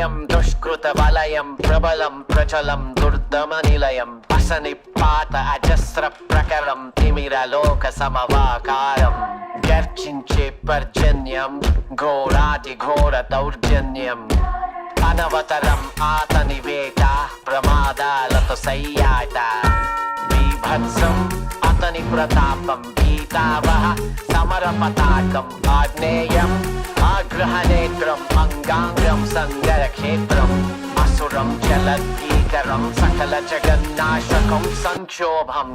ప్రళయం దుష్కృత వలయం ప్రబలం ప్రచలం దుర్దమ నిలయం అసనిపాత అజస్ర ప్రకరం తిమిరలోక సమవాకారం గర్జించే పర్జన్యం ఘోరాతి ఘోర దౌర్జన్యం అనవతరం ఆతని వేట ప్రమాదాలతో సయ్యాట బీభత్సం అతని ప్రతాపం భీతావహ సమర పతాకం ఆగ్నేయం ఆగ్రహనేత్రం అంగాంగం సంగర క్షేత్రం అసురం జలద్గీకరం సకల జగన్నాశకం సంక్షోభం